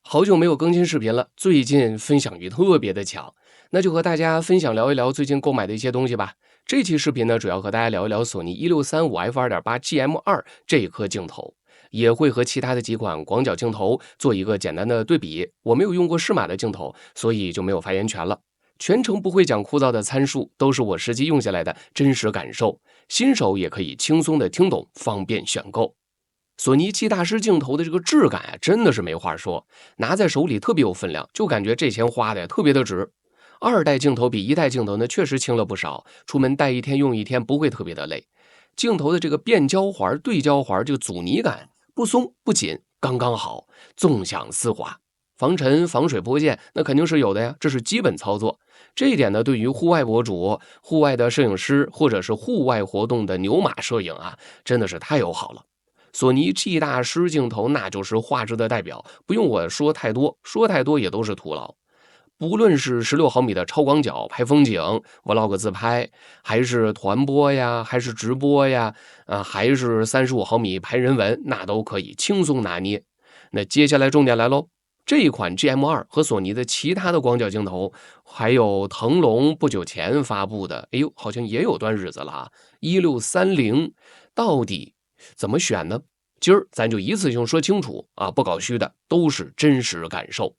好久没有更新视频了，最近分享欲特别的强，那就和大家分享聊一聊最近购买的一些东西吧。这期视频呢，主要和大家聊一聊索尼1635f2.8 GM2 这一颗镜头，也会和其他的几款广角镜头做一个简单的对比。我没有用过适马的镜头，所以就没有发言权了。全程不会讲枯燥的参数，都是我实际用下来的真实感受，新手也可以轻松的听懂，方便选购。索尼7大师镜头的这个质感啊，真的是没话说，拿在手里特别有分量，就感觉这钱花的呀特别的值。二代镜头比一代镜头呢确实轻了不少，出门带一天用一天不会特别的累。镜头的这个变焦环、对焦环这个阻尼感不松不紧，刚刚好，纵享丝滑。防尘防水拨件那肯定是有的呀，这是基本操作。这一点呢，对于户外博主、户外的摄影师或者是户外活动的牛马摄影啊，真的是太友好了。索尼 G 大师镜头那就是画质的代表，不用我说太多，说太多也都是徒劳。不论是16毫米的超广角拍风景、vlog 自拍，还是团播呀，还是直播呀，还是35毫米拍人文，那都可以轻松拿捏。那接下来重点来喽，这一款 GM2 和索尼的其他的广角镜头，还有腾龙不久前发布的，哎呦，好像也有段日子了啊，1630，到底怎么选呢？今儿咱就一次性说清楚啊，不搞虚的，都是真实感受。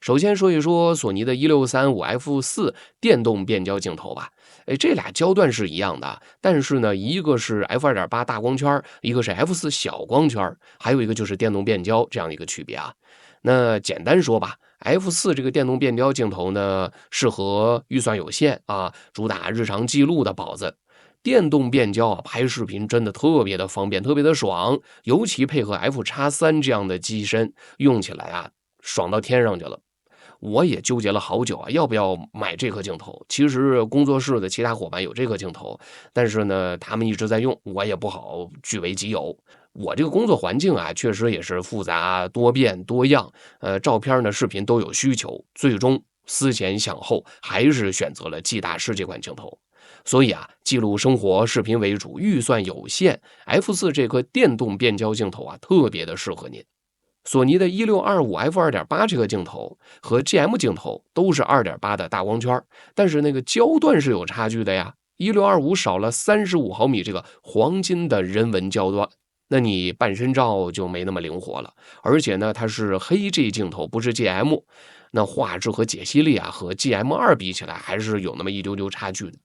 首先说一说索尼的 1635f4 电动变焦镜头吧。这俩焦段是一样的，但是呢，一个是 f2.8 大光圈，一个是 f4 小光圈，还有一个就是电动变焦这样一个区别啊。那简单说吧，f4 这个电动变焦镜头呢，适合预算有限啊，主打日常记录的宝子。电动变焦啊，拍视频真的特别的方便，特别的爽，尤其配合 F*3 这样的机身，用起来啊，爽到天上去了。我也纠结了好久啊，要不要买这颗镜头？其实工作室的其他伙伴有这颗镜头，但是呢，他们一直在用，我也不好据为己有。我这个工作环境啊，确实也是复杂多变多样，照片呢、视频都有需求，最终思前想后，还是选择了 G 大师这款镜头。所以啊，记录生活视频为主，预算有限，F4 这颗电动变焦镜头啊，特别的适合您。索尼的 1625f2.8 这个镜头和 GM 镜头都是 2.8 的大光圈，但是那个焦段是有差距的呀。1625少了35毫米这个黄金的人文焦段，那你半身照就没那么灵活了。而且呢，它是黑 G 镜头，不是 GM， 那画质和解析力啊，和 GM2 比起来还是有那么一丢丢差距的。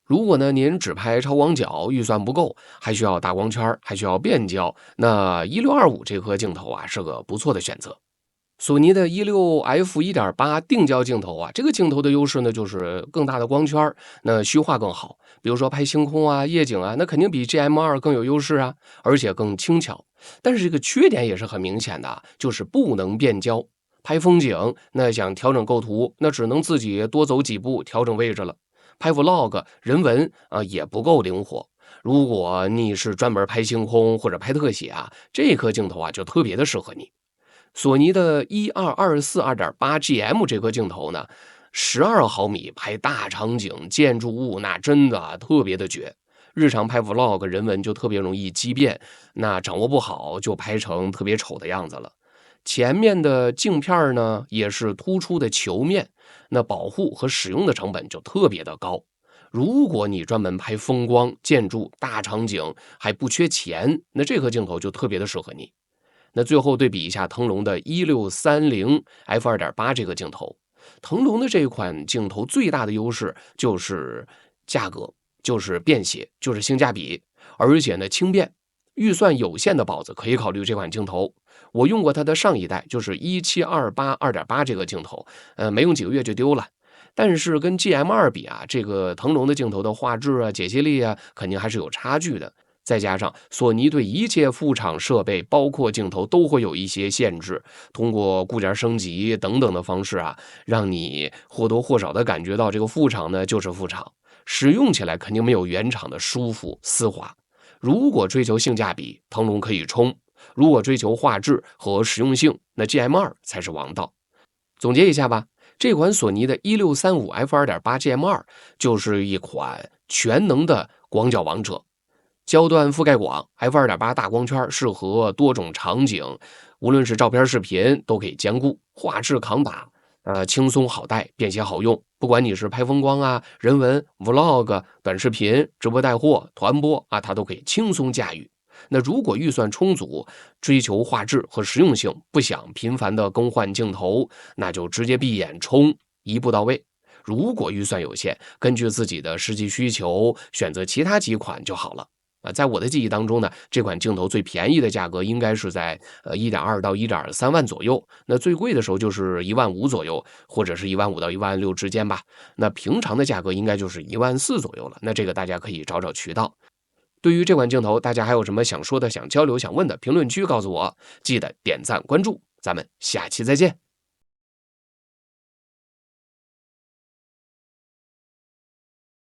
如果呢您只拍超广角，预算不够，还需要大光圈，还需要变焦，那1625这颗镜头啊是个不错的选择。索尼的 16f1.8 定焦镜头啊，这个镜头的优势呢就是更大的光圈，那虚化更好。比如说拍星空啊、夜景啊，那肯定比 GM2 更有优势啊，而且更轻巧。但是这个缺点也是很明显的，就是不能变焦。拍风景，那想调整构图，那只能自己多走几步调整位置了。拍 vlog 人文也不够灵活。如果你是专门拍星空或者拍特写啊，这颗镜头啊就特别的适合你。索尼的1224 2.8GM 这颗镜头呢，12毫米拍大场景、建筑物，那真的特别的绝。日常拍 vlog 人文就特别容易畸变，那掌握不好就拍成特别丑的样子了。前面的镜片呢也是突出的球面，那保护和使用的成本就特别的高。如果你专门拍风光、建筑、大场景，还不缺钱，那这颗镜头就特别的适合你。那最后对比一下腾龙的 1630f2.8 这个镜头，腾龙的这款镜头最大的优势就是价格，就是便携，就是性价比，而且呢轻便。预算有限的宝子可以考虑这款镜头。我用过它的上一代，就是1728 2.8这个镜头，没用几个月就丢了。但是跟 GM2 比啊，这个腾龙的镜头的画质啊、解析力啊，肯定还是有差距的。再加上索尼对一切副厂设备，包括镜头都会有一些限制，通过固件升级等等的方式啊，让你或多或少的感觉到这个副厂呢就是副厂，使用起来肯定没有原厂的舒服丝滑。如果追求性价比，腾龙可以冲；如果追求画质和实用性，那 GM2 才是王道。总结一下吧，这款索尼的 1635f2.8 GM2 就是一款全能的广角王者。焦段覆盖广 ，F2.8 大光圈适合多种场景，无论是照片、视频都可以兼顾，画质扛把，轻松好带，便携好用。不管你是拍风光啊、人文、vlog、短视频、直播带货、团播啊，它都可以轻松驾驭。那如果预算充足，追求画质和实用性，不想频繁的更换镜头，那就直接闭眼冲，一步到位。如果预算有限，根据自己的实际需求选择其他几款就好了。在我的记忆当中呢，这款镜头最便宜的价格应该是在1.2到1.3万左右，那最贵的时候就是1.5万左右，或者是1.5万到1.6万之间吧。那平常的价格应该就是1.4万左右了。那这个大家可以找找渠道。对于这款镜头，大家还有什么想说的、想交流、想问的，评论区告诉我。记得点赞关注，咱们下期再见。